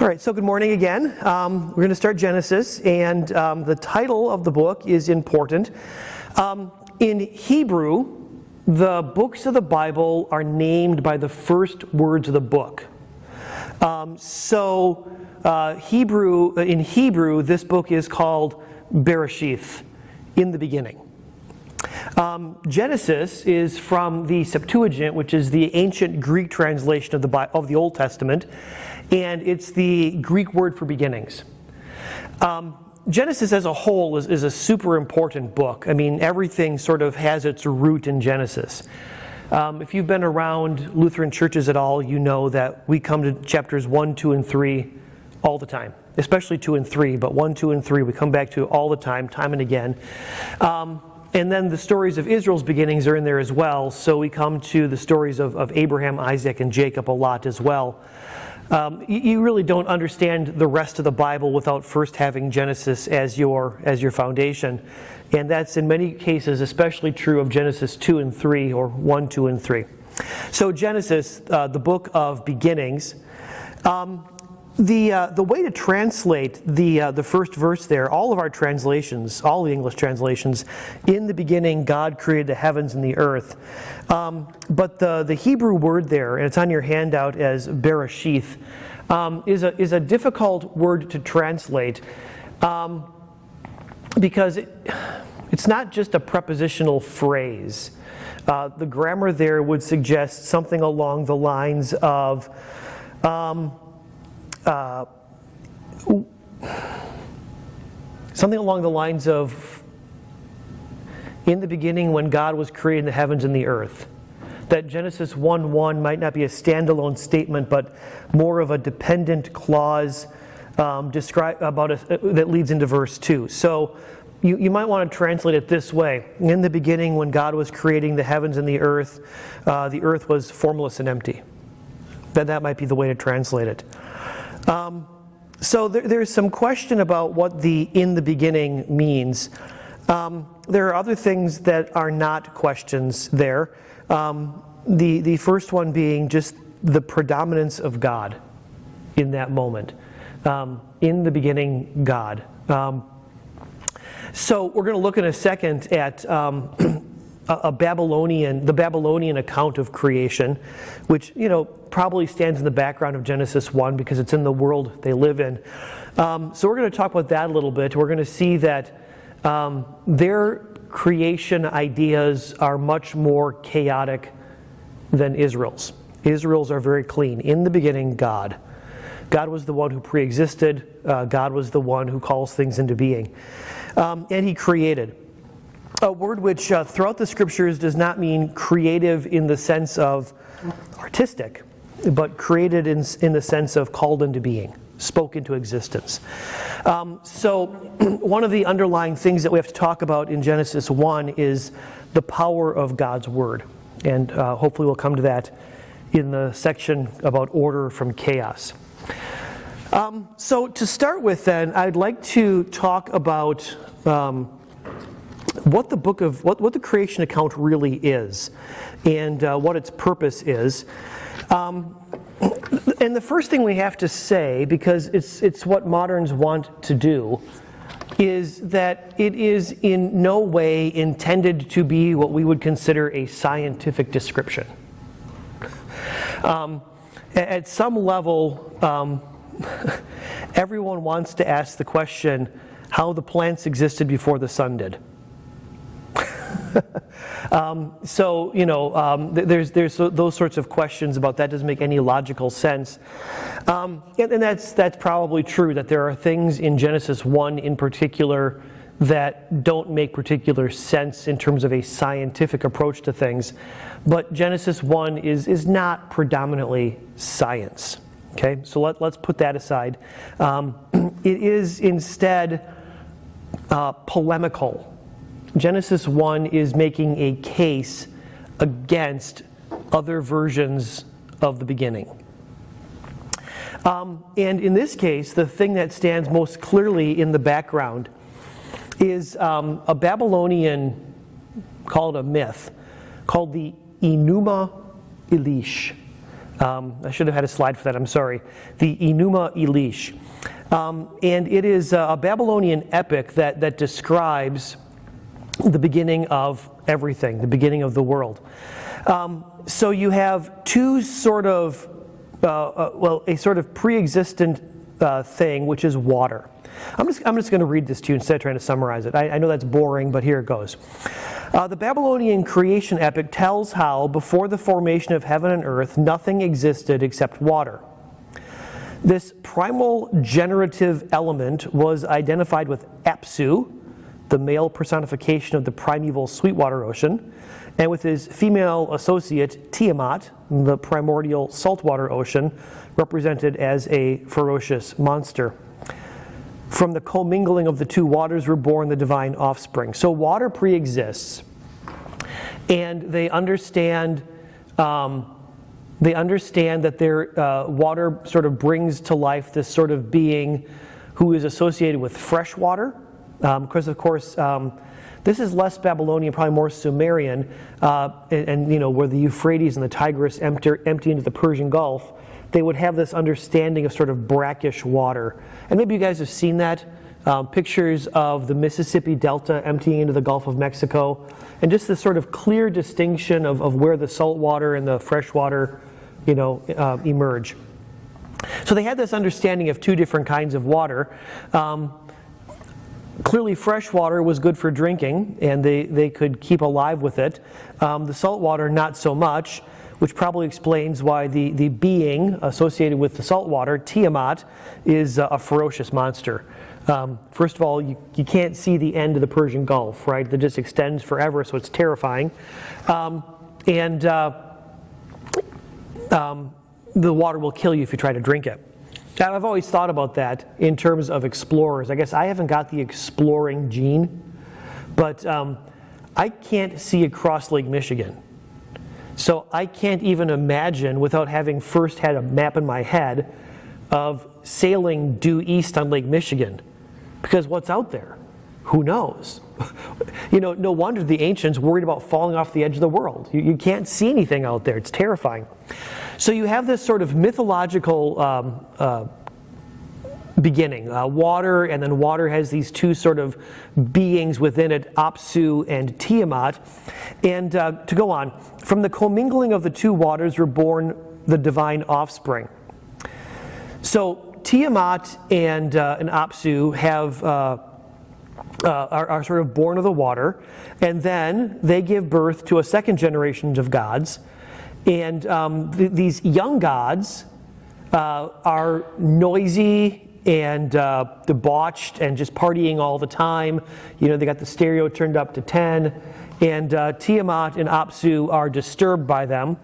All right, so good morning again. We're going to start Genesis, and the title of the book is important. In Hebrew, the books of the Bible are named by the first words of the book. In Hebrew, this book is called Bereshith, in the beginning. Genesis is from the Septuagint, which is the ancient Greek translation of the Old Testament, and it's the Greek word for beginnings. Genesis as a whole is a super important book. I mean, everything sort of has its root in Genesis. If you've been around Lutheran churches at all, you know that we come to chapters 1, 2, and 3 all the time, especially 2 and 3, but 1, 2, and 3 we come back to all the time and again. And then the stories of Israel's beginnings are in there as well, so we come to the stories of Abraham, Isaac, and Jacob a lot as well. You really don't understand the rest of the Bible without first having Genesis as your foundation. And that's in many cases especially true of Genesis 2 and 3, or 1, 2, and 3. So Genesis, the book of beginnings. The way to translate the first verse there, all of our translations, all the English translations, in the beginning God created the heavens and the earth. But the Hebrew word there, and it's on your handout as Bereshith, is a difficult word to translate because it's not just a prepositional phrase. The grammar there would suggest something along the lines of in the beginning when God was creating the heavens and the earth. That Genesis 1:1 might not be a standalone statement, but more of a dependent clause that leads into verse 2. So you might want to translate it this way. In the beginning when God was creating the heavens and the earth was formless and empty. That might be the way to translate it. So there's some question about what the "in the beginning" means. There are other things that are not questions there. The first one being just the predominance of God in that moment. In the beginning, God. So we're going to look in a second at the Babylonian account of creation, which probably stands in the background of Genesis 1 because it's in the world they live in. So we're going to talk about that a little bit. We're going to see that their creation ideas are much more chaotic than Israel's. Israel's are very clean. In the beginning, God. God was the one who pre-existed. God was the one who calls things into being. And He created. A word which throughout the scriptures does not mean creative in the sense of artistic, but created in the sense of called into being, spoke into existence. So one of the underlying things that we have to talk about in Genesis 1 is the power of God's Word. And hopefully we'll come to that in the section about order from chaos. So to start with then, I'd like to talk about what the creation account really is, and what its purpose is. And the first thing we have to say, because it's what moderns want to do, is that it is in no way intended to be what we would consider a scientific description. At some level, everyone wants to ask the question, how the plants existed before the sun did. There's those sorts of questions about that doesn't make any logical sense. And that's probably true, that there are things in Genesis 1 in particular that don't make particular sense in terms of a scientific approach to things. But Genesis 1 is not predominantly science. Okay, so let's put that aside. It is instead polemical. Genesis 1 is making a case against other versions of the beginning. And in this case, the thing that stands most clearly in the background is a Babylonian, called a myth, called the Enuma Elish. I should have had a slide for that, I'm sorry. The Enuma Elish. And it is a Babylonian epic that describes the beginning of everything, the beginning of the world. So you have two sort of, a sort of pre-existent thing, which is water. I'm just going to read this to you instead of trying to summarize it. I know that's boring, but here it goes. The Babylonian creation epic tells how, before the formation of heaven and earth, nothing existed except water. This primal generative element was identified with Apsu, the male personification of the primeval Sweetwater Ocean, and with his female associate Tiamat, the primordial saltwater ocean, represented as a ferocious monster. From the commingling of the two waters were born the divine offspring. So water pre-exists, and they understand that their water sort of brings to life this sort of being who is associated with fresh water. Because of course, this is less Babylonian, probably more Sumerian, and where the Euphrates and the Tigris empty into the Persian Gulf, they would have this understanding of sort of brackish water. And maybe you guys have seen that, pictures of the Mississippi Delta emptying into the Gulf of Mexico, and just this sort of clear distinction of where the salt water and the fresh water, emerge. So they had this understanding of two different kinds of water. Clearly fresh water was good for drinking, and they could keep alive with it. The salt water, not so much, which probably explains why the being associated with the salt water, Tiamat, is a ferocious monster. First of all, you can't see the end of the Persian Gulf, right? That just extends forever, so it's terrifying. The water will kill you if you try to drink it. Now, I've always thought about that in terms of explorers. I guess I haven't got the exploring gene, but I can't see across Lake Michigan. So I can't even imagine, without having first had a map in my head, of sailing due east on Lake Michigan. Because what's out there? Who knows? No wonder the ancients worried about falling off the edge of the world. You can't see anything out there. It's terrifying. So you have this sort of mythological beginning, water, and then water has these two sort of beings within it, Apsu and Tiamat. And to go on, from the commingling of the two waters were born the divine offspring. So Tiamat and Apsu have are sort of born of the water, and then they give birth to a second generation of gods. And these young gods are noisy and debauched and just partying all the time. They got the stereo turned up to 10, and Tiamat and Apsu are disturbed by them.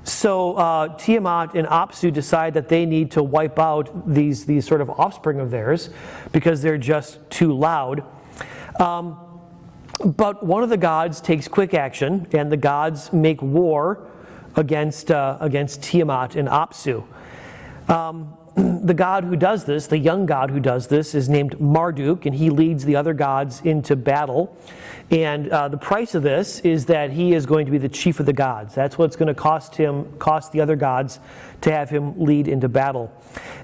So Tiamat and Apsu decide that they need to wipe out these sort of offspring of theirs because they're just too loud. But one of the gods takes quick action, and the gods make war against Tiamat and Apsu. The god who does this, the young god who does this, is named Marduk, and he leads the other gods into battle. And the price of this is that he is going to be the chief of the gods. That's what's going to cost the other gods to have him lead into battle.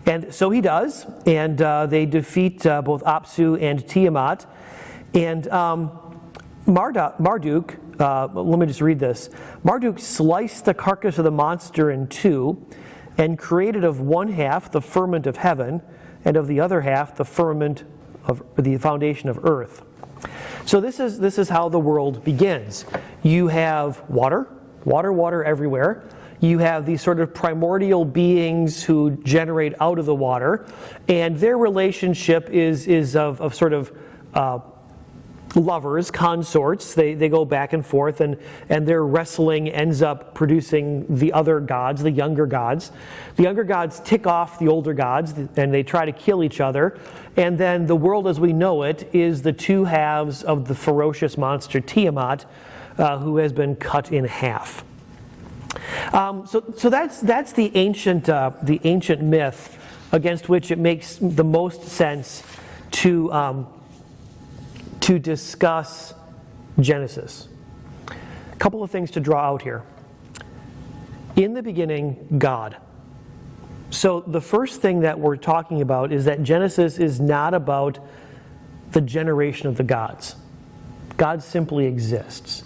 And so he does, and they defeat both Apsu and Tiamat. And Marduk, let me just read this. Marduk sliced the carcass of the monster in two, and created of one half the firmament of heaven, and of the other half the firmament of the foundation of earth. So this is how the world begins. You have water everywhere. You have these sort of primordial beings who generate out of the water, and their relationship is of sort of lovers, consorts. They go back and forth, and their wrestling ends up producing the other gods, the younger gods. The younger gods tick off the older gods, and they try to kill each other. And then the world as we know it is the two halves of the ferocious monster Tiamat, who has been cut in half. So that's the ancient myth against which it makes the most sense to discuss Genesis. A couple of things to draw out here. In the beginning, God. So the first thing that we're talking about is that Genesis is not about the generation of the gods. God simply exists.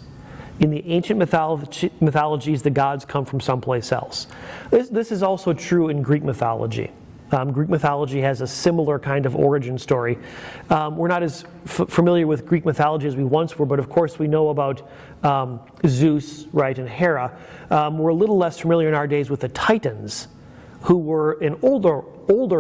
In the ancient mythologies, the gods come from someplace else. This is also true in Greek mythology. Greek mythology has a similar kind of origin story. We're not as familiar with Greek mythology as we once were, but of course we know about Zeus, right, and Hera. We're a little less familiar in our days with the Titans, who were an older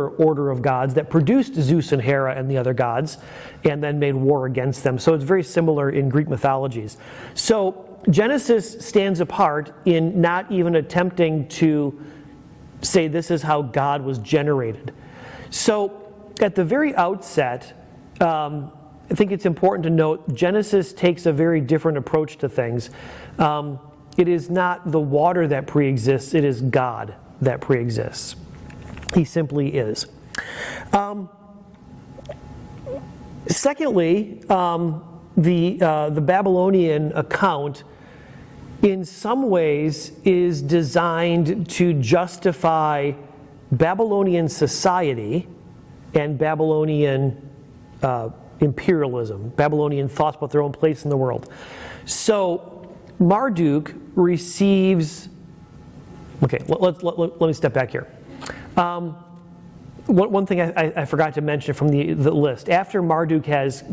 order of gods that produced Zeus and Hera and the other gods, and then made war against them. So it's very similar in Greek mythologies. So Genesis stands apart in not even attempting to say this is how God was generated. So at the very outset, I think it's important to note Genesis takes a very different approach to things. It is not the water that preexists, it is God that preexists. He simply is. Secondly, the Babylonian account in some ways is designed to justify Babylonian society and Babylonian imperialism, Babylonian thoughts about their own place in the world. So Marduk receives, okay, let me step back here. One thing I forgot to mention from the list, after Marduk has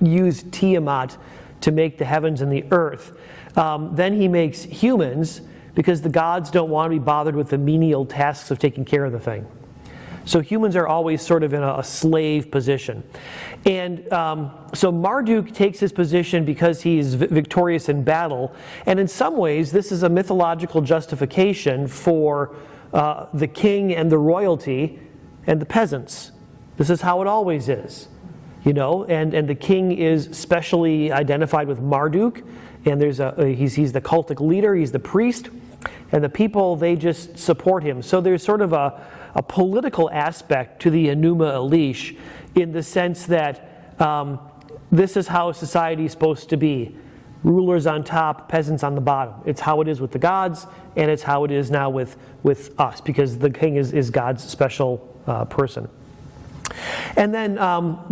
used Tiamat to make the heavens and the earth, then he makes humans because the gods don't want to be bothered with the menial tasks of taking care of the thing. So humans are always sort of in a slave position. And so Marduk takes his position because he's victorious in battle. And in some ways, this is a mythological justification for the king and the royalty and the peasants. This is how it always is. You know, and the king is specially identified with Marduk, and he's the cultic leader, he's the priest, and the people, they just support him. So there's sort of a political aspect to the Enuma Elish in the sense that this is how society is supposed to be. Rulers on top, peasants on the bottom. It's how it is with the gods, and it's how it is now with us, because the king is God's special person. And then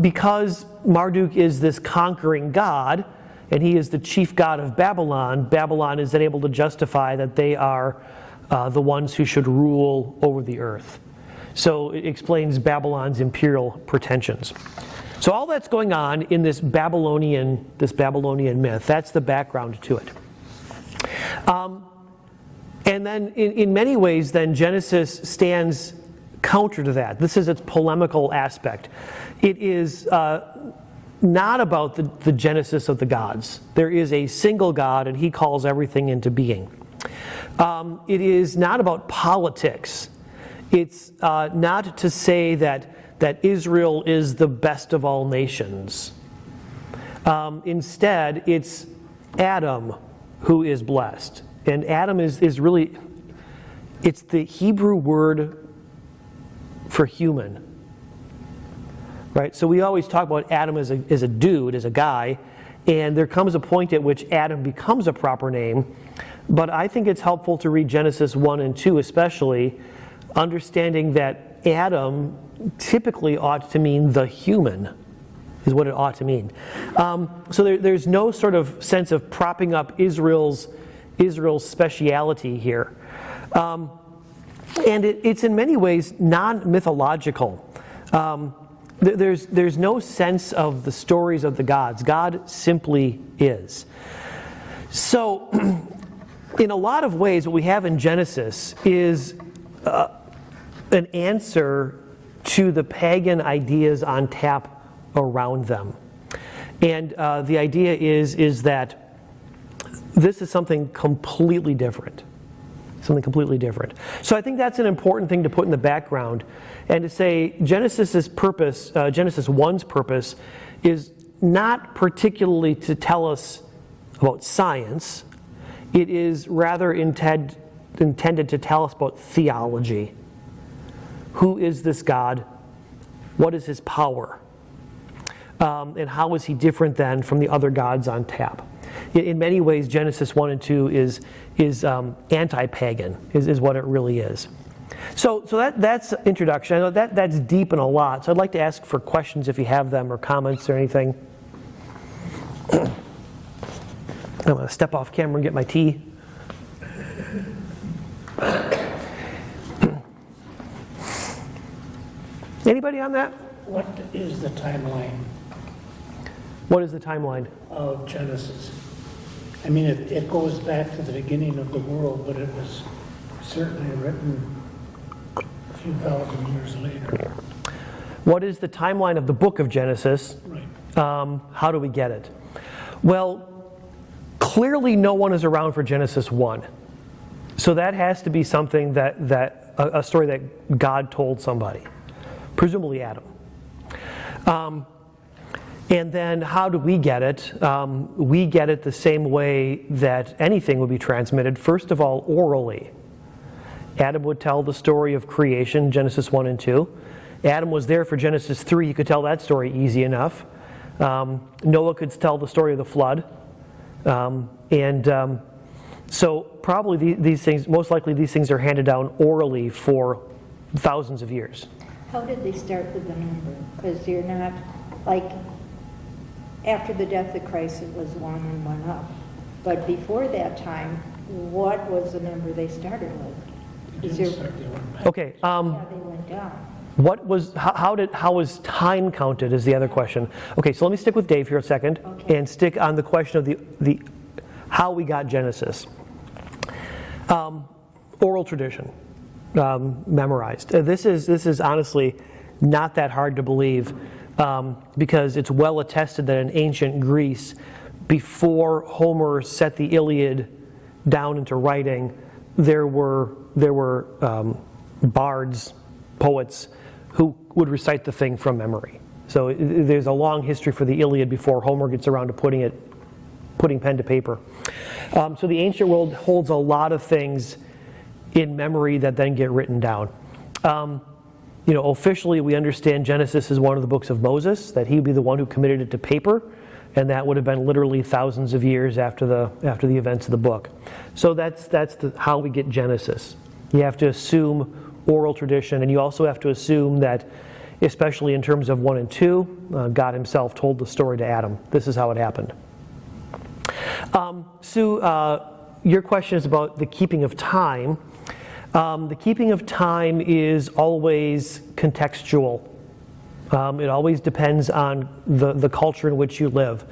because Marduk is this conquering god, and he is the chief god of Babylon, Babylon is then able to justify that they are the ones who should rule over the earth. So it explains Babylon's imperial pretensions. So all that's going on in this Babylonian myth, that's the background to it. And then in many ways, then Genesis stands counter to that. This is its polemical aspect. It is not about the genesis of the gods. There is a single God, and he calls everything into being. It is not about politics. It's not to say that Israel is the best of all nations. Instead, it's Adam who is blessed. And Adam is really, it's the Hebrew word for human, right? So we always talk about Adam as a dude, as a guy, and there comes a point at which Adam becomes a proper name. But I think it's helpful to read Genesis 1 and 2 especially, understanding that Adam typically ought to mean the human, is what it ought to mean. So there's no sort of sense of propping up Israel's speciality here. And it's in many ways non-mythological. There's no sense of the stories of the gods. God simply is. So, in a lot of ways, what we have in Genesis is an answer to the pagan ideas on tap around them. And the idea is that this is something completely different. Something completely different. So I think that's an important thing to put in the background, and to say Genesis 1's purpose is not particularly to tell us about science. It is rather intended to tell us about theology. Who is this God? What is his power? And how is he different then from the other gods on tap? In many ways, Genesis 1 and 2 is anti-pagan, is what it really is. So that's introduction. I know that's deep and a lot, so I'd like to ask for questions if you have them or comments or anything. I'm going to step off camera and get my tea. Anybody on that? What is the timeline What is the timeline? of Genesis? I mean, it goes back to the beginning of the world, but it was certainly written a few thousand years later. What is the timeline of the book of Genesis? Right. How do we get it? Well, clearly no one is around for Genesis 1. So that has to be something that a story that God told somebody, presumably Adam. And then how do we get it? We get it the same way that anything would be transmitted. First of all, orally. Adam would tell the story of creation, Genesis 1 and 2. Adam was there for Genesis 3. You could tell that story easy enough. Noah could tell the story of the flood. So probably these things, most likely these things are handed down orally for thousands of years. How did they start with the number? Because you're not, like, after the death of Christ, it was 1 and 1 up. But before that time, what was the number they started with? They Is didn't there, start, they went back. Okay. yeah, they went down. How was time counted is the other question. Okay, so let me stick with Dave here a second Okay. and stick on the question of the how we got Genesis. Oral tradition, memorized. This is honestly not that hard to believe because it's well attested that in ancient Greece, before Homer set the Iliad down into writing, there were bards, poets, who would recite the thing from memory. So there's a long history for the Iliad before Homer gets around to putting pen to paper. So the ancient world holds a lot of things in memory that then get written down. Officially we understand Genesis is one of the books of Moses, that he would be the one who committed it to paper, and that would have been literally thousands of years after the events of the book. So that's how we get Genesis. You have to assume oral tradition, and you also have to assume that, especially in terms of 1 and 2, God himself told the story to Adam. This is how it happened. Sue, your question is about the keeping of time. The keeping of time is always contextual. It always depends on the culture in which you live.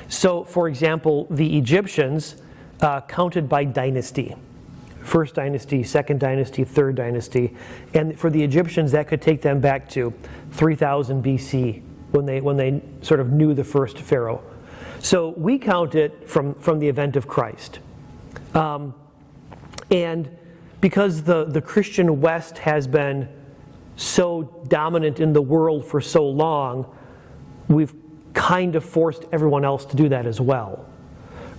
So, for example, the Egyptians counted by dynasty. First dynasty, second dynasty, third dynasty. And for the Egyptians, that could take them back to 3000 BC when they sort of knew the first pharaoh. So we count it from the event of Christ. And because the Christian West has been so dominant in the world for so long, we've kind of forced everyone else to do that as well,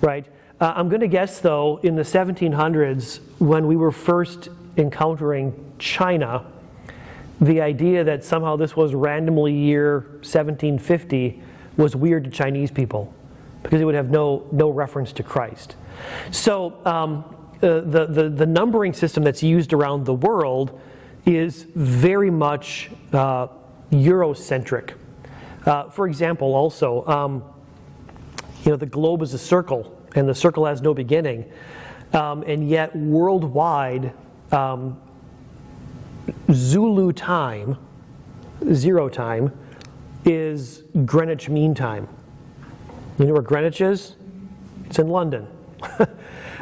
right? I'm going to guess, though, in the 1700s, when we were first encountering China, the idea that somehow this was randomly year 1750 was weird to Chinese people, because it would have no reference to Christ. So the numbering system that's used around the world is very much Eurocentric. For example, also, the globe is a circle, and the circle has no beginning. And yet, worldwide, Zulu time, 0 time, is Greenwich Mean Time. You know where Greenwich is? It's in London.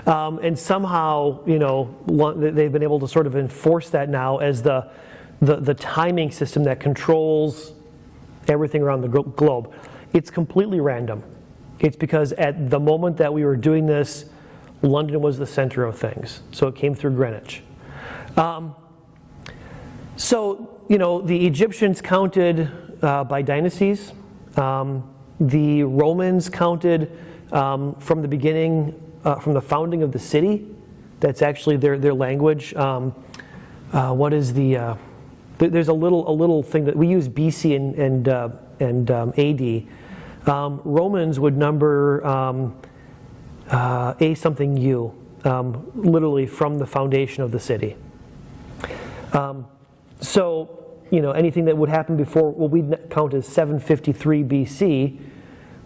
And somehow, they've been able to sort of enforce that now as the timing system that controls everything around the globe. It's completely random. It's because at the moment that we were doing this, London was the center of things. So it came through Greenwich. The Egyptians counted by dynasties. The Romans counted from the beginning, from the founding of the city. That's actually their language. What is the? There's a little thing that we use BC and AD. Romans would number A something U, literally from the foundation of the city. So, anything that would happen before what we count as 753 BC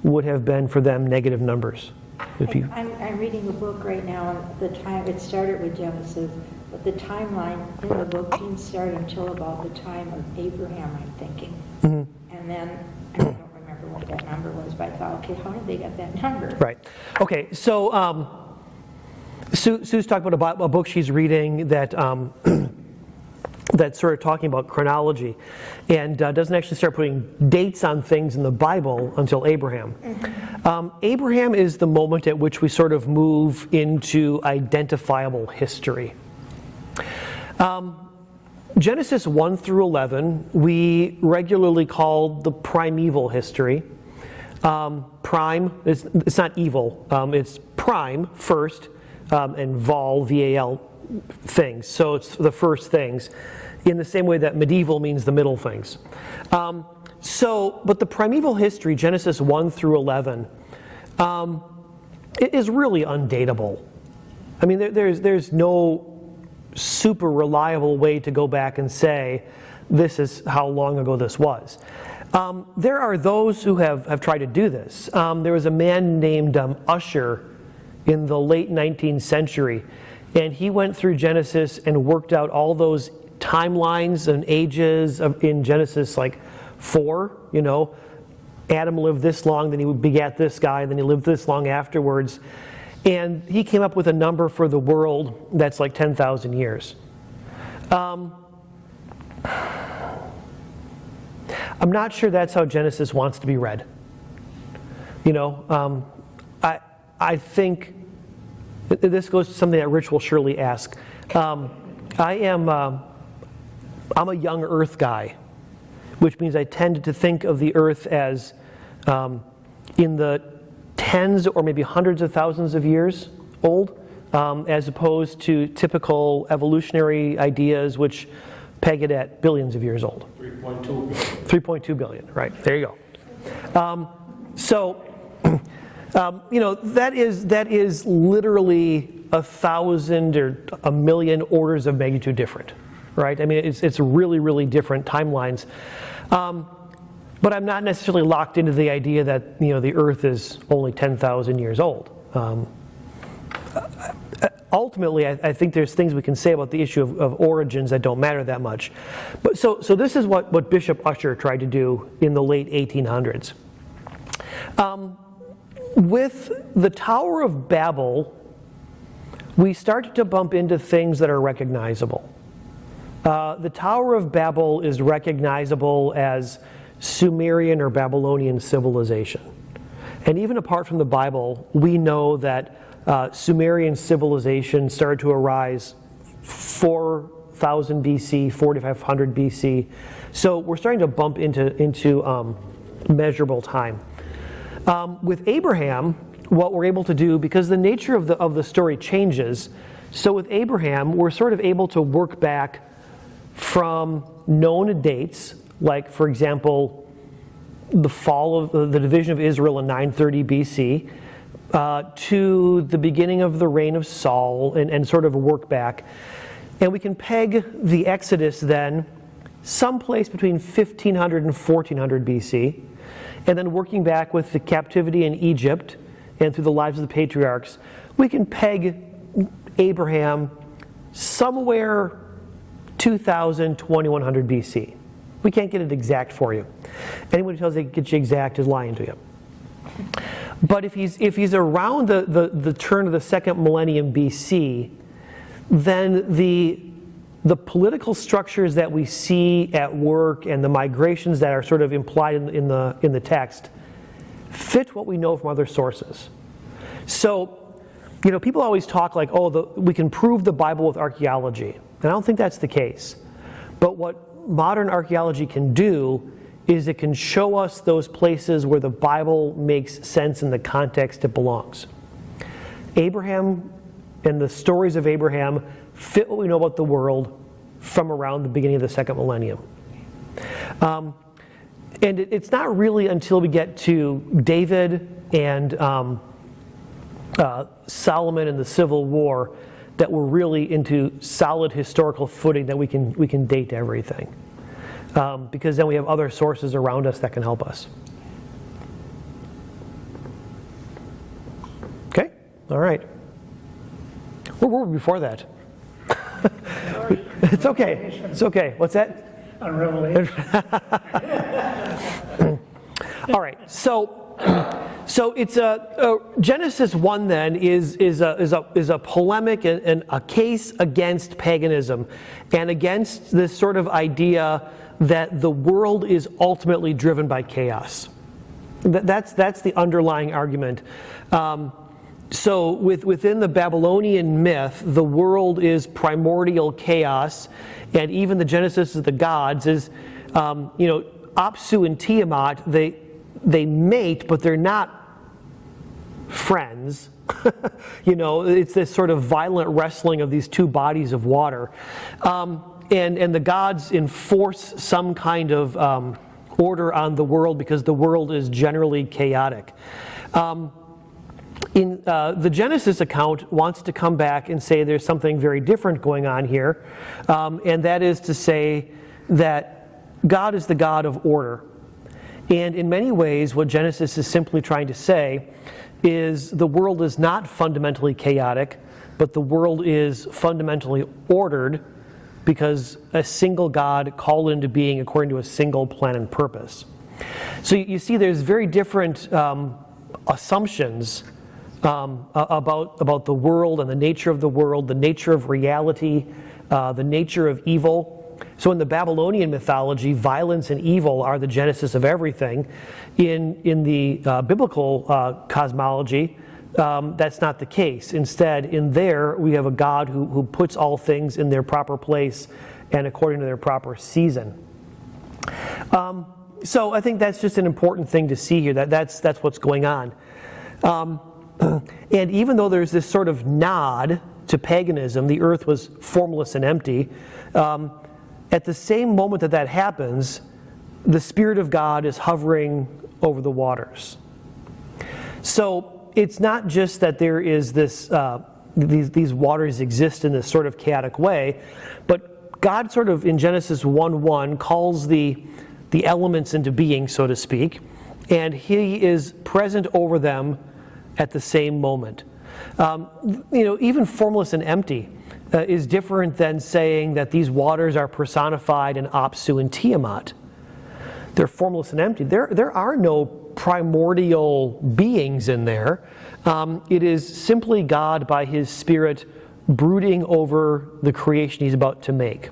would have been for them negative numbers. I'm reading a book right now, and the time, it started with Genesis, but the timeline in the book didn't start until about the time of Abraham, I'm thinking. And then, I don't remember what that number was, but I thought, okay, how did they get that number? Right. Okay, so Sue's talking about a book she's reading that that's sort of talking about chronology, and doesn't actually start putting dates on things in the Bible until Abraham. Abraham is the moment at which we sort of move into identifiable history. Genesis 1 through 11, we regularly call the primeval history. Prime, it's not evil, it's prime, first, and Val, V-A-L, things. So it's the first things, in the same way that medieval means the middle things. But the primeval history, Genesis 1 through 11, it is really undatable. I mean, there's no super reliable way to go back and say, this is how long ago this was. There are those who have tried to do this. There was a man named Ussher in the late 19th century, and he went through Genesis and worked out all those timelines and ages in Genesis, like 4, Adam lived this long, then he begat this guy, and then he lived this long afterwards. And he came up with a number for the world that's like 10,000 years. I'm not sure that's how Genesis wants to be read. I think this goes to something that Rich will surely ask. I'm a young Earth guy, which means I tend to think of the Earth as in the tens or maybe hundreds of thousands of years old, as opposed to typical evolutionary ideas which peg it at billions of years old. 3.2 billion. 3.2 billion, right, there you go. That is literally 1,000 or 1,000,000 orders of magnitude different, right? I mean, it's really, really different timelines. But I'm not necessarily locked into the idea that, the Earth is only 10,000 years old. Ultimately, I think there's things we can say about the issue of origins that don't matter that much. But so this is what Bishop Ussher tried to do in the late 1800s. With the Tower of Babel, we started to bump into things that are recognizable. The Tower of Babel is recognizable as Sumerian or Babylonian civilization. And even apart from the Bible, we know that Sumerian civilization started to arise 4,000 BC, 4,500 BC. So we're starting to bump into measurable time. With Abraham, what we're able to do, because the nature of the story changes, so with Abraham, we're sort of able to work back from known dates, like, for example, the fall of the division of Israel in 930 BC, to the beginning of the reign of Saul, and sort of work back. And we can peg the Exodus then someplace between 1500 and 1400 BC, and then working back with the captivity in Egypt and through the lives of the patriarchs, we can peg Abraham somewhere 2000, 2100 BC. We can't get it exact for you. Anyone who tells you they can get you exact is lying to you. But if he's around the turn of the second millennium BC, then the political structures that we see at work and the migrations that are sort of implied in the text fit what we know from other sources. So, people always talk like, we can prove the Bible with archaeology. And I don't think that's the case. But what modern archaeology can do is it can show us those places where the Bible makes sense in the context it belongs. Abraham and the stories of Abraham fit what we know about the world from around the beginning of the second millennium. And it's not really until we get to David and Solomon and the Civil War that we're really into solid historical footing that we can date everything. Because then we have other sources around us that can help us. Okay? All right. Where were we before that? It's okay. It's okay. What's that? On Revelation. All right. So it's Genesis 1 then is a polemic and a case against paganism and against this sort of idea that the world is ultimately driven by chaos. That's the underlying argument. So within the Babylonian myth, the world is primordial chaos, and even the Genesis of the gods is, Apsu and Tiamat, they mate, but they're not friends. It's this sort of violent wrestling of these two bodies of water. And the gods enforce some kind of order on the world because the world is generally chaotic. In the Genesis account wants to come back and say there's something very different going on here, and that is to say that God is the God of order. And in many ways, what Genesis is simply trying to say is the world is not fundamentally chaotic, but the world is fundamentally ordered because a single God called into being according to a single plan and purpose. So you see there's very different assumptions about the world and the nature of the world, the nature of reality, the nature of evil. So in the Babylonian mythology, violence and evil are the genesis of everything. In the biblical cosmology, that's not the case. Instead, in there, we have a God who puts all things in their proper place and according to their proper season. So I think that's just an important thing to see here, that's what's going on. And even though there's this sort of nod to paganism, the earth was formless and empty, at the same moment that happens, the Spirit of God is hovering over the waters. So it's not just that there is this, these waters exist in this sort of chaotic way, but God sort of in Genesis 1:1 calls the elements into being, so to speak, and He is present over them at the same moment. Even formless and empty is different than saying that these waters are personified in Apsu and Tiamat. They're formless and empty. There are no primordial beings in there. It is simply God by His Spirit brooding over the creation He's about to make.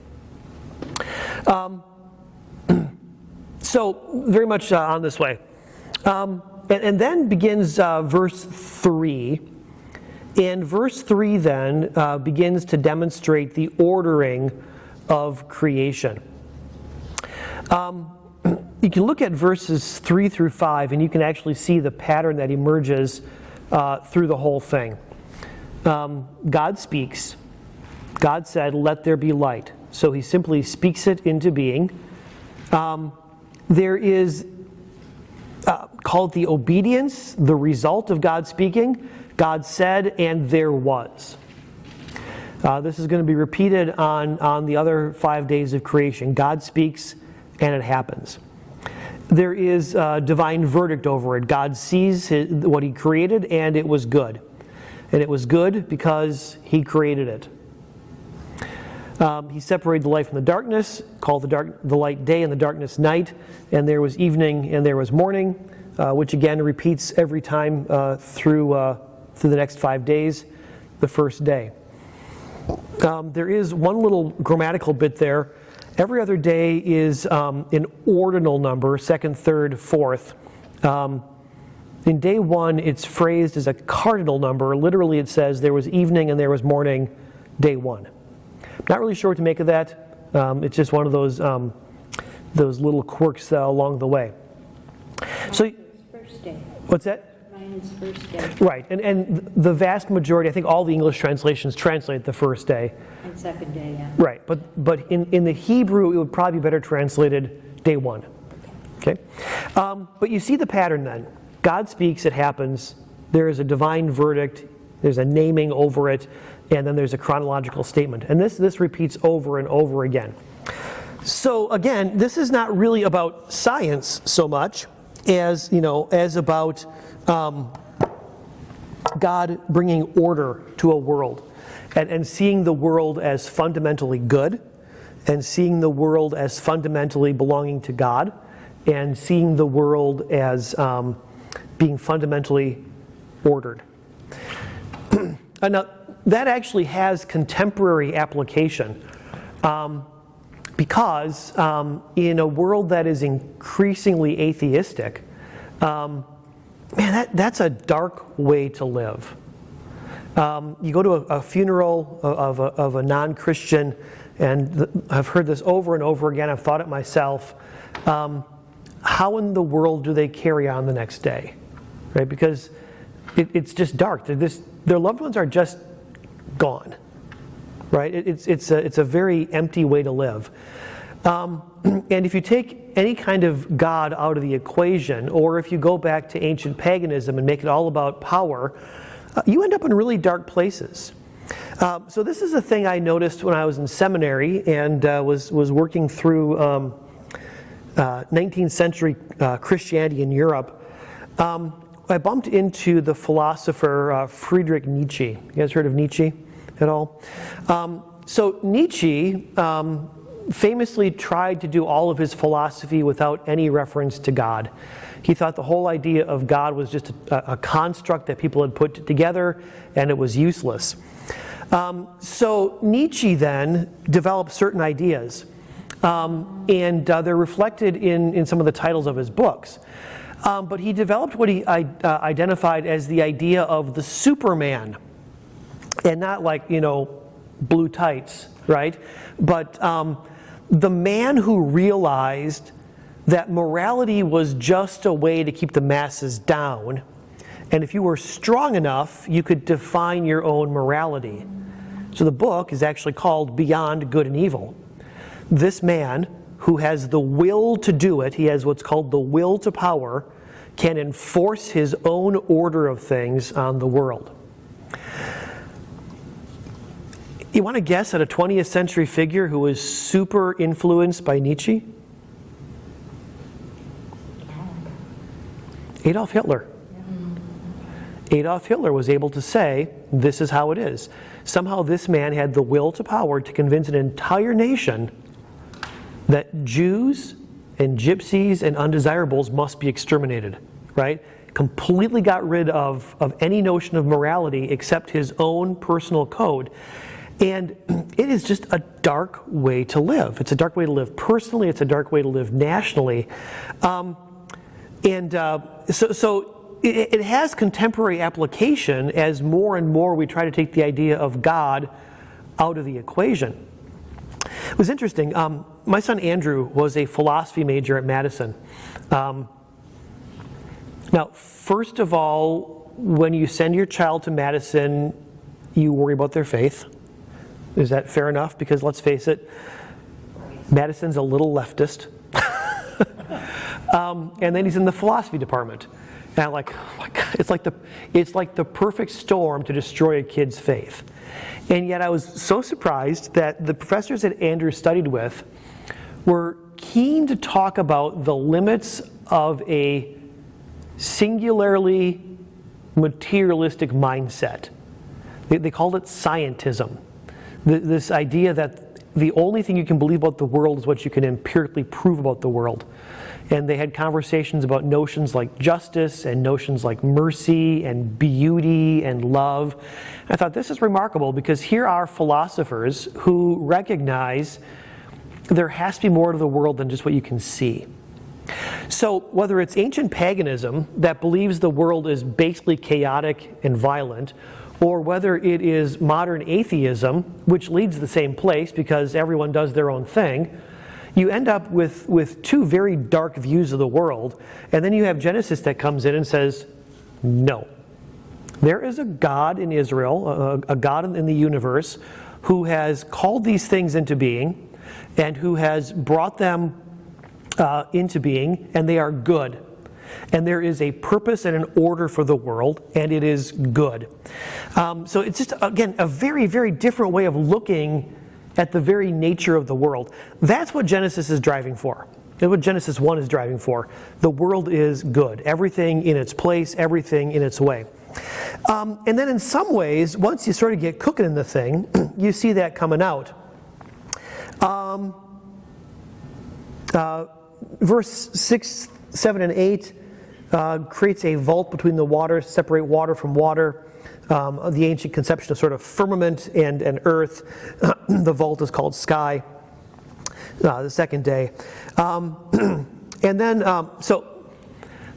So very much on this way. And then begins verse 3. And verse 3 then begins to demonstrate the ordering of creation. You can look at verses 3 through 5 and you can actually see the pattern that emerges through the whole thing. God speaks. God said, "Let there be light." So He simply speaks it into being. There is called the obedience, the result of God speaking. God said, and there was. This is going to be repeated on the other 5 days of creation. God speaks, and it happens. There is a divine verdict over it. God sees what He created, and it was good. And it was good because He created it. He separated the light from the darkness, called the light day and the darkness night, and there was evening and there was morning, which again repeats every time through the next 5 days, the first day. There is one little grammatical bit there. Every other day is an ordinal number, second, third, fourth. In day 1, it's phrased as a cardinal number. Literally, it says there was evening and there was morning, day 1. Not really sure what to make of that. It's just one of those little quirks along the way. So, First day. what's that? Mine is first day Right, and the vast majority, I think all the English translations translate the first day. and second day, yeah. Right, but in the Hebrew, it would probably be better translated day 1. Okay, but you see the pattern then. God speaks, it happens. There is a divine verdict. There's a naming over it, and then there's a chronological statement. And this repeats over and over again. So again, this is not really about science so much as, as about God bringing order to a world and seeing the world as fundamentally good and seeing the world as fundamentally belonging to God and seeing the world as being fundamentally ordered. Now, that actually has contemporary application because in a world that is increasingly atheistic, that's a dark way to live. You go to a funeral of a non-Christian, and I've heard this over and over again, I've thought it myself, how in the world do they carry on the next day? Right? Because it's just dark. Their loved ones are just gone. Right? It's a very empty way to live. And if you take any kind of God out of the equation, or if you go back to ancient paganism and make it all about power, you end up in really dark places. So this is a thing I noticed when I was in seminary and was working through 19th century Christianity in Europe. I bumped into the philosopher Friedrich Nietzsche. You guys heard of Nietzsche at all? So Nietzsche famously tried to do all of his philosophy without any reference to God. He thought the whole idea of God was just a construct that people had put together, and it was useless. So Nietzsche then developed certain ideas, and they're reflected in some of the titles of his books. But he developed what he identified as the idea of the Superman, and not like, blue tights, right? But the man who realized that morality was just a way to keep the masses down, and if you were strong enough, you could define your own morality. So the book is actually called Beyond Good and Evil. This man, who has the will to do it, he has what's called the will to power, can enforce his own order of things on the world. You want to guess at a 20th century figure who was super influenced by Nietzsche? Adolf Hitler. Adolf Hitler was able to say, this is how it is. Somehow this man had the will to power to convince an entire nation that Jews and gypsies and undesirables must be exterminated, right? Completely got rid of any notion of morality except his own personal code. And it is just a dark way to live. It's a dark way to live personally. It's a dark way to live nationally. So it has contemporary application as more and more we try to take the idea of God out of the equation. It was interesting. My son Andrew was a philosophy major at Madison. Now, first of all, when you send your child to Madison, you worry about their faith. Is that fair enough? Because let's face it, Madison's a little leftist. And then he's in the philosophy department. And I'm like, oh my God, it's like the perfect storm to destroy a kid's faith. And yet I was so surprised that the professors that Andrew studied with were keen to talk about the limits of a singularly materialistic mindset. They called it scientism. This idea that the only thing you can believe about the world is what you can empirically prove about the world. And they had conversations about notions like justice and notions like mercy and beauty and love. I thought this is remarkable because here are philosophers who recognize there has to be more to the world than just what you can see. So whether it's ancient paganism that believes the world is basically chaotic and violent, or whether it is modern atheism, which leads the same place because everyone does their own thing, you end up with two very dark views of the world. And then you have Genesis that comes in and says, no. There is a God in Israel, a God in the universe, who has called these things into being and who has brought them into being, and they are good. and there is a purpose and an order for the world, and it is good. So it's just, again, a very, very different way of looking at the very nature of the world. That's what Genesis is driving for. That's what Genesis 1 is driving for. The world is good. Everything in its place, everything in its way. And then in some ways, once you sort of get cooking in the thing, you see that coming out. Verse 6, 7, and 8 creates a vault between the waters, separate water from water. The ancient conception of sort of firmament and earth. The vault is called sky, the second day. And then, so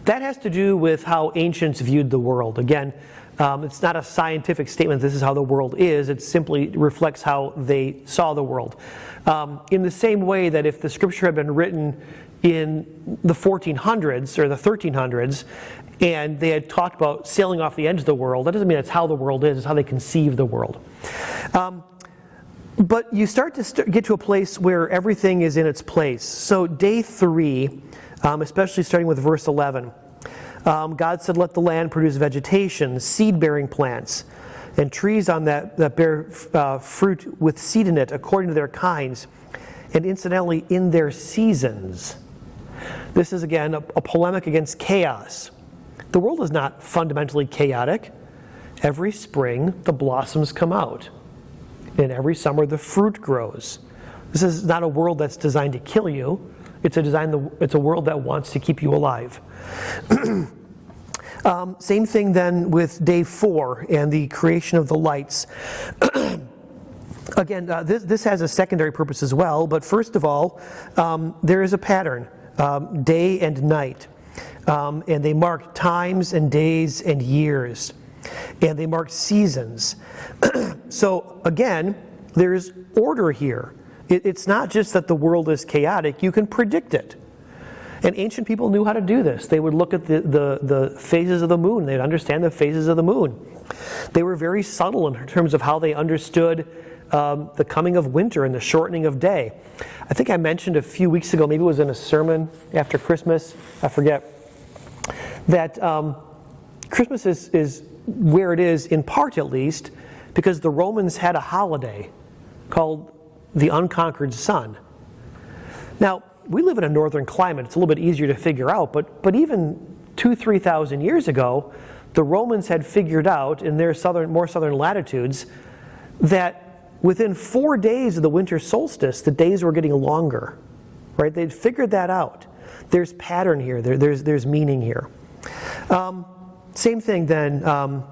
that has to do with how ancients viewed the world. Again, it's not a scientific statement, this is how the world is. It simply reflects how they saw the world. In the same way that if the scripture had been written in the 1400s or the 1300s, and they had talked about sailing off the edge of the world, that doesn't mean it's how the world is, it's how they conceive the world. But you start to get to a place where everything is in its place. So day 3, especially starting with verse 11, God said, let the land produce vegetation, seed-bearing plants, and trees on that bear fruit with seed in it according to their kinds, and incidentally in their seasons. This is again a polemic against chaos. The world is not fundamentally chaotic. Every spring the blossoms come out, and every summer the fruit grows. This is not a world that's designed to kill you. It's a world that wants to keep you alive. Same thing then with day 4 and the creation of the lights. Again, this has a secondary purpose as well, but first of all, there is a pattern, day and night. And they mark times and days and years. And they mark seasons. So again, there is order here. It's not just that the world is chaotic, you can predict it. And ancient people knew how to do this. They would look at the phases of the moon. They'd understand the phases of the moon. They were very subtle in terms of how they understood the coming of winter and the shortening of day. I think I mentioned a few weeks ago, maybe it was in a sermon after Christmas, I forget, that Christmas is where it is, in part at least, because the Romans had a holiday called the Unconquered Sun. Now, we live in a northern climate. It's a little bit easier to figure out, but even 2,000-3,000 years ago, the Romans had figured out in their more southern latitudes that within 4 days of the winter solstice, the days were getting longer. Right? They'd figured that out. There's pattern here. There's meaning here. Same thing then.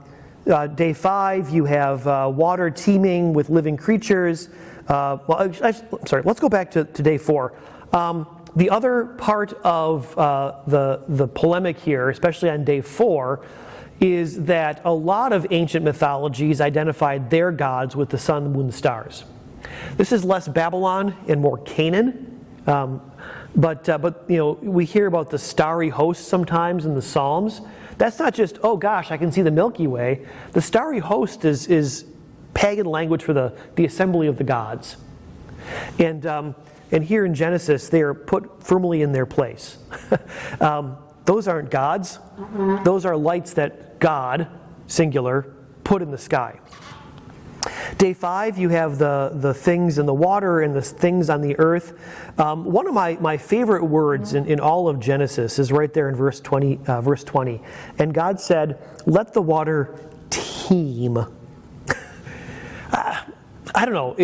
Day 5, you have water teeming with living creatures. Sorry. Let's go back to day 4. The other part of the polemic here, especially on day 4, is that a lot of ancient mythologies identified their gods with the sun, the moon, the stars. This is less Babylon and more Canaan. But you know, we hear about the starry host sometimes in the Psalms. That's not just, oh gosh, I can see the Milky Way. The starry host is pagan language for the assembly of the gods. And here in Genesis, they are put firmly in their place. Those aren't gods. Those are lights that God, singular, put in the sky. Day 5, you have the things in the water and the things on the earth. One of my favorite words in all of Genesis is right there in verse 20. And God said, let the water teem. I don't know.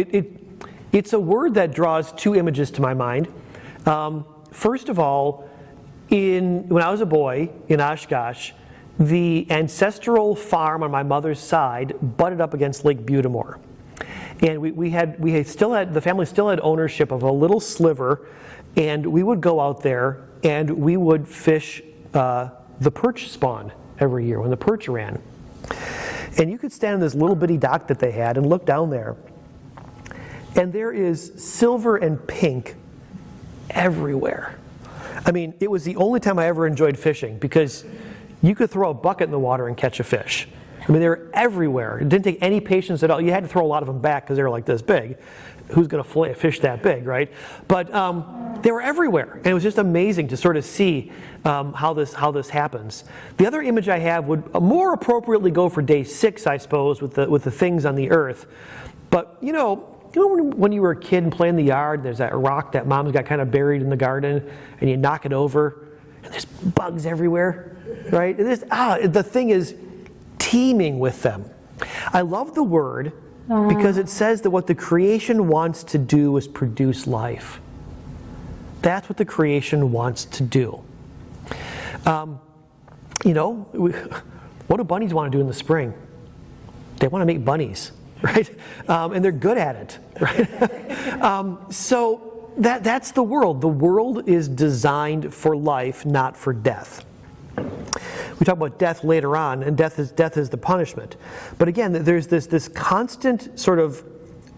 It's a word that draws 2 images to my mind. First of all, when I was a boy in Oshkosh, the ancestral farm on my mother's side butted up against Lake Butamore. And the family still had ownership of a little sliver, and we would go out there and we would fish the perch spawn every year when the perch ran. And you could stand on this little bitty dock that they had and look down there. And there is silver and pink everywhere. I mean, it was the only time I ever enjoyed fishing because you could throw a bucket in the water and catch a fish. I mean, they were everywhere. It didn't take any patience at all. You had to throw a lot of them back because they were like this big. who's going to fillet a fish that big, right? But they were everywhere, and it was just amazing to sort of see how this happens. The other image I have would more appropriately go for day 6, I suppose, with the things on the earth. But you know when you were a kid and play in the yard, there's that rock that mom's got kind of buried in the garden, and you knock it over, and there's bugs everywhere, right? And the thing is teeming with them. I love the word because it says that what the creation wants to do is produce life. That's what the creation wants to do. What do bunnies want to do in the spring? They want to make bunnies, right? And they're good at it, right? So that's the world. The world is designed for life, not for death. We talk about death later on, and death is the punishment. But again, there's this constant sort of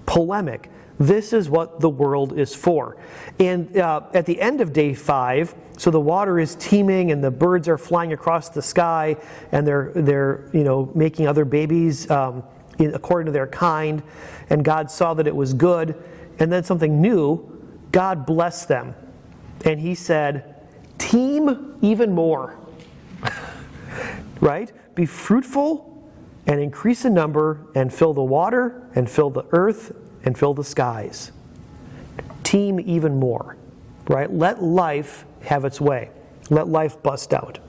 polemic. This is what the world is for. And at the end of day 5, so the water is teeming, and the birds are flying across the sky, and they're making other babies according to their kind. And God saw that it was good. And then something new, God blessed them, and He said, "Teem even more." Right? Be fruitful and increase in number and fill the water and fill the earth and fill the skies. Teem even more. Right? Let life have its way. Let life bust out.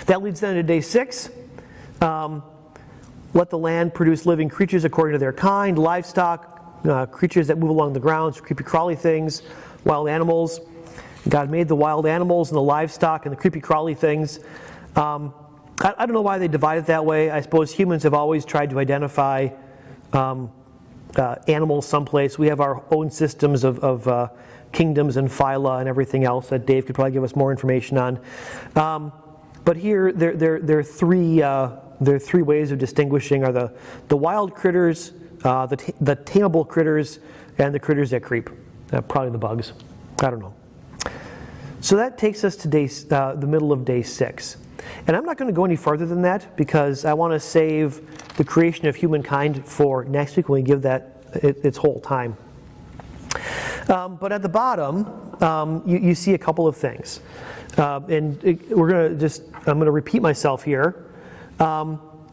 That leads then to day 6. Let the land produce living creatures according to their kind, livestock, creatures that move along the ground, so creepy crawly things, wild animals. God made the wild animals and the livestock and the creepy crawly things. I don't know why they divide it that way. I suppose humans have always tried to identify animals someplace. We have our own systems of kingdoms and phyla and everything else that Dave could probably give us more information on. But here, there are three ways of distinguishing: are the wild critters, the tameable critters, and the critters that creep. Probably the bugs. I don't know. So that takes us to the middle of day 6. And I'm not going to go any further than that because I want to save the creation of humankind for next week when we give that its whole time. But at the bottom, you see a couple of things. I'm going to repeat myself here.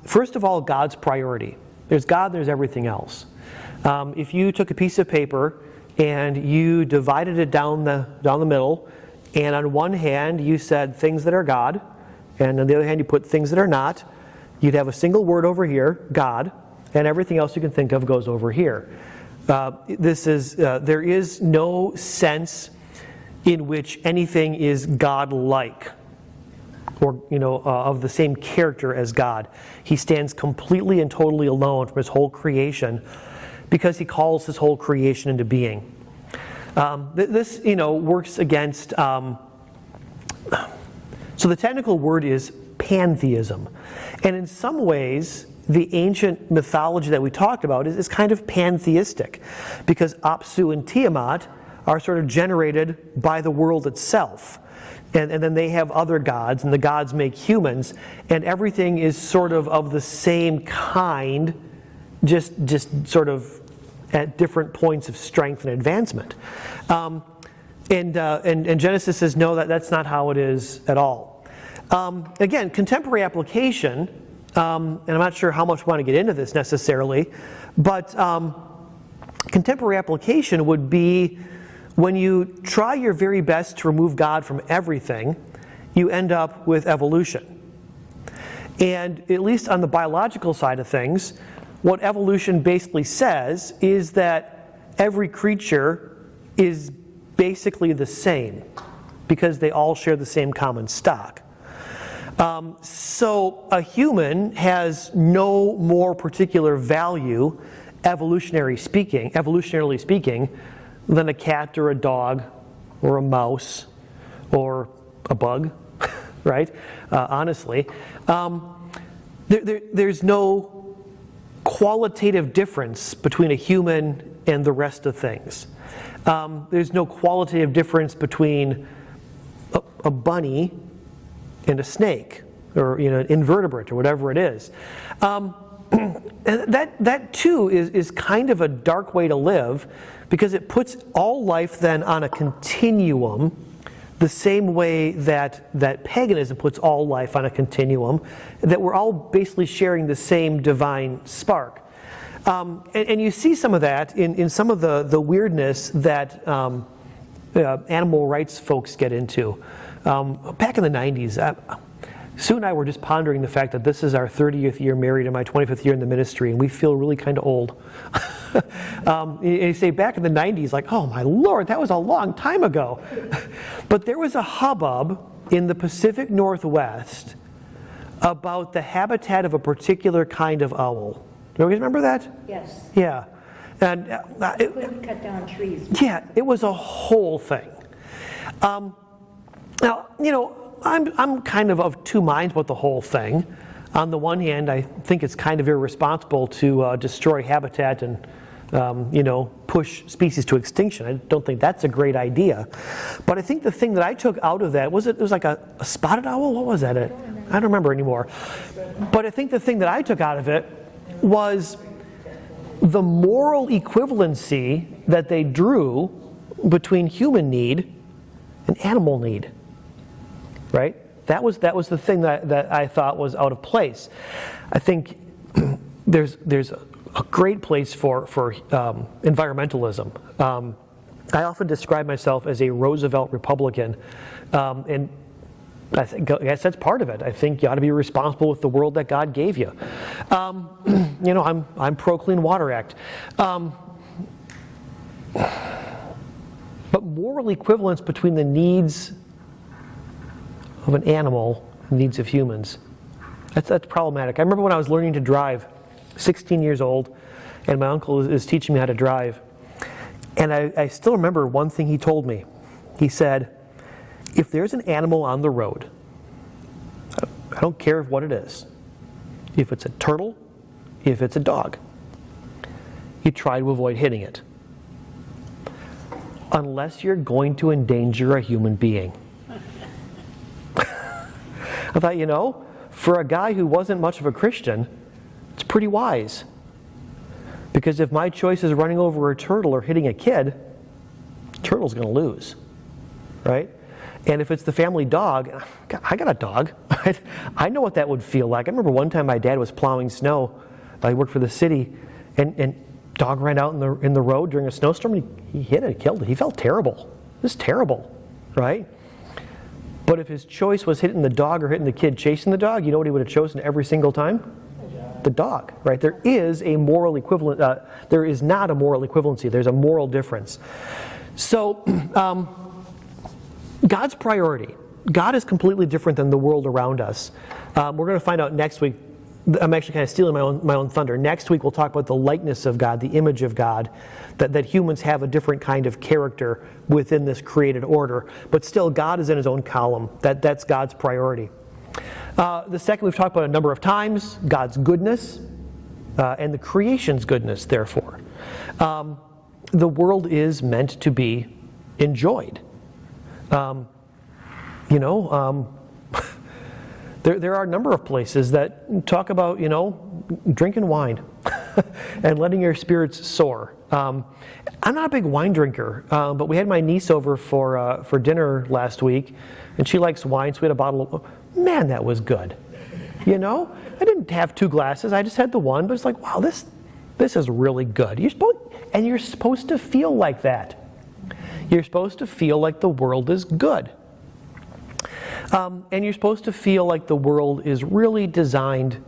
First of all, God's priority. There's God, there's everything else. If you took a piece of paper and you divided it down the middle, and on one hand you said things that are God, and on the other hand you put things that are not, you'd have a single word over here, God, and everything else you can think of goes over here. There is no sense in which anything is God-like, or of the same character as God. He stands completely and totally alone from His whole creation because He calls His whole creation into being. This works against. So the technical word is pantheism, and in some ways, the ancient mythology that we talked about is kind of pantheistic, because Apsu and Tiamat are sort of generated by the world itself. And then they have other gods, and the gods make humans, and everything is sort of the same kind, just sort of at different points of strength and advancement. And Genesis says, no, that's not how it is at all. Again, contemporary application, and I'm not sure how much we want to get into this necessarily, but contemporary application would be when you try your very best to remove God from everything, you end up with evolution. And at least on the biological side of things, what evolution basically says is that every creature is basically the same because they all share the same common stock. So a human has no more particular value, evolutionarily speaking, than a cat or a dog or a mouse or a bug, right? Honestly. There's no qualitative difference between a human and the rest of things. There's no qualitative difference between a bunny and a snake, or an invertebrate, or whatever it is. and that too is kind of a dark way to live, because it puts all life then on a continuum, the same way that paganism puts all life on a continuum, that we're all basically sharing the same divine spark. And you see some of that in some of the weirdness that animal rights folks get into. Back in the 90s, Sue and I were just pondering the fact that this is our 30th year married and my 25th year in the ministry, and we feel really kind of old. You say back in the 90s, like, oh my Lord, that was a long time ago. But there was a hubbub in the Pacific Northwest about the habitat of a particular kind of owl. Do you guys remember that? Yes. Yeah. And Couldn't cut down trees. yeah, it was a whole thing. Now, I'm kind of two minds about the whole thing. On the one hand, I think it's kind of irresponsible to destroy habitat and push species to extinction. I don't think that's a great idea. But I think the thing that I took out of that, it was like a spotted owl? What was that? I don't remember anymore. But I think the thing that I took out of it was the moral equivalency that they drew between human need and animal need. Right? That was the thing that I thought was out of place. I think there's a great place for environmentalism. I often describe myself as a Roosevelt Republican, and I guess that's part of it. I think you ought to be responsible with the world that God gave you. I'm pro Clean Water Act. But moral equivalence between the needs of an animal and needs of humans, that's problematic. I remember when I was learning to drive, 16 years old, and my uncle is teaching me how to drive. And I still remember one thing he told me. He said, if there's an animal on the road, I don't care what it is, if it's a turtle, if it's a dog, you try to avoid hitting it. Unless you're going to endanger a human being. I thought, for a guy who wasn't much of a Christian, it's pretty wise. Because if my choice is running over a turtle or hitting a kid, the turtle's going to lose. Right? And if it's the family dog, I got a dog. I know what that would feel like. I remember one time my dad was plowing snow. I worked for the city, and dog ran out in the road during a snowstorm, and he hit it, killed it. He felt terrible. It was terrible, right? But if his choice was hitting the dog or hitting the kid chasing the dog, you know what he would have chosen every single time? The dog, right? There is a moral equivalent. There is not a moral equivalency. There's a moral difference. So, God's priority. God is completely different than the world around us. We're going to find out next week. I'm actually kind of stealing my own thunder. Next week we'll talk about the likeness of God, the image of God, that humans have a different kind of character within this created order. But still, God is in his own column. That's God's priority. The second we've talked about a number of times, God's goodness and the creation's goodness, therefore. The world is meant to be enjoyed. There are a number of places that talk about, drinking wine and letting your spirits soar. I'm not a big wine drinker, but we had my niece over for dinner last week, and she likes wine, so we had a bottle of... Man, that was good. I didn't have 2 glasses, I just had the one, but it's like, wow, this is really good. You're supposed to feel like that. You're supposed to feel like the world is good. And you're supposed to feel like the world is really designed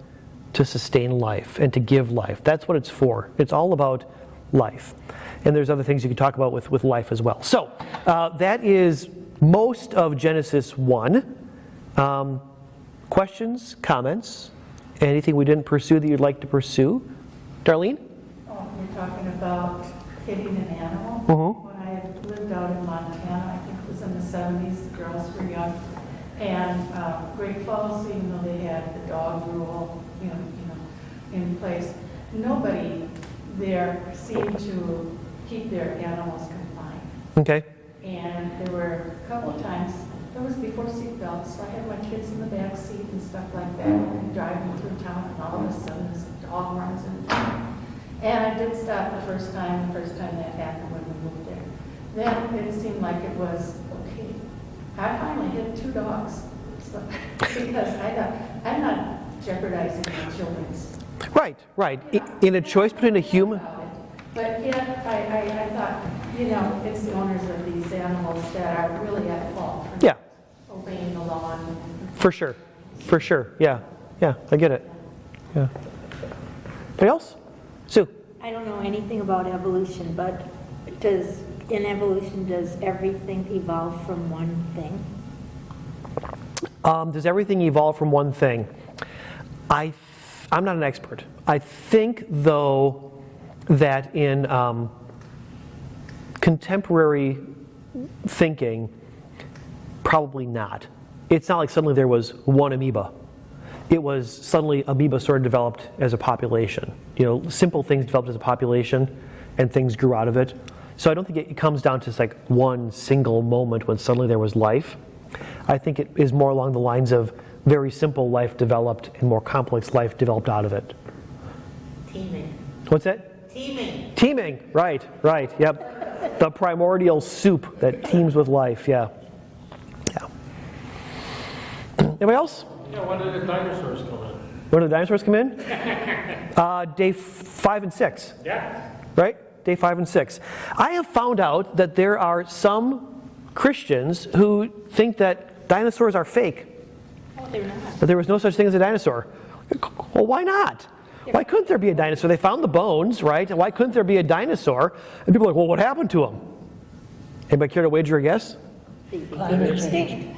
to sustain life and to give life. That's what it's for. It's all about life. And there's other things you can talk about with life as well. So that is most of Genesis 1. Questions, comments, anything we didn't pursue that you'd like to pursue? Darlene? You're talking about hitting an animal. Mm-hmm. When I lived out in Montana, I think it was in the 70s, the girls were young. And Great Falls, even though they had the dog rule, in place, nobody there seemed to keep their animals confined. Okay. And there were a couple of times, there was was before seatbelts, so I had my kids in the back seat and stuff like that, and driving through town, and all of a sudden this dog runs in front. And I did stop the first time that happened when we moved there. Then it seemed like it was okay. I finally hit 2 dogs, so, because I thought, I'm not jeopardizing my children's. Right, right. In a choice between a human, But yet, I thought, it's the owners of these animals that are really at fault for yeah, not obeying the law. for sure, yeah, I get it, yeah. Anybody else? Sue? I don't know anything about evolution, but in evolution, does everything evolve from one thing? Does everything evolve from one thing? I'm not an expert. I think, though, that in contemporary thinking, probably not. It's not like suddenly there was one amoeba. It was suddenly amoeba sort of developed as a population. Simple things developed as a population, and things grew out of it. So I don't think it comes down to just like one single moment when suddenly there was life. I think it is more along the lines of very simple life developed and more complex life developed out of it. Teaming. What's that? Teaming, right, yep. The primordial soup that teems with life, yeah. Anybody else? Yeah, when did the dinosaurs come in? When did the dinosaurs come in? Day 5 and 6. Yeah. Right? Day 5 and 6. I have found out that there are some Christians who think that dinosaurs are fake. Oh, they're not. That there was no such thing as a dinosaur. Well, why not? Why couldn't there be a dinosaur? They found the bones, right? And why couldn't there be a dinosaur? And people are like, well, what happened to them? Anybody care to wager a guess? Climate change.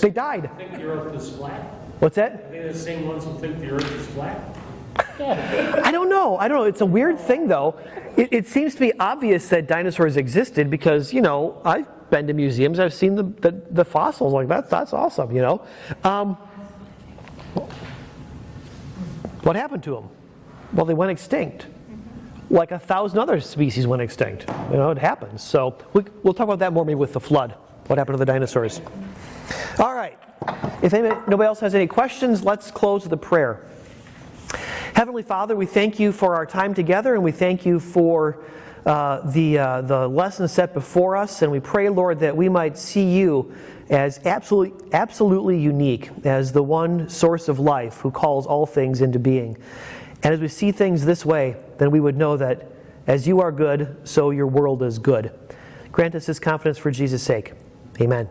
They died. Think the Earth is flat? What's that? Are they the same ones who think the Earth is flat? I don't know. It's a weird thing, though. It seems to be obvious that dinosaurs existed because, I've been to museums. I've seen the fossils. Like, that's awesome, What happened to them? Well, they went extinct. Like 1,000 other species went extinct. It happens. So we'll talk about that more maybe with the flood. What happened to the dinosaurs? All right. If nobody else has any questions, let's close with a prayer. Heavenly Father, we thank you for our time together, and we thank you for the lessons set before us, and we pray, Lord, that we might see you as absolutely unique, as the one source of life who calls all things into being. And as we see things this way, then we would know that as you are good, so your world is good. Grant us this confidence for Jesus' sake. Amen.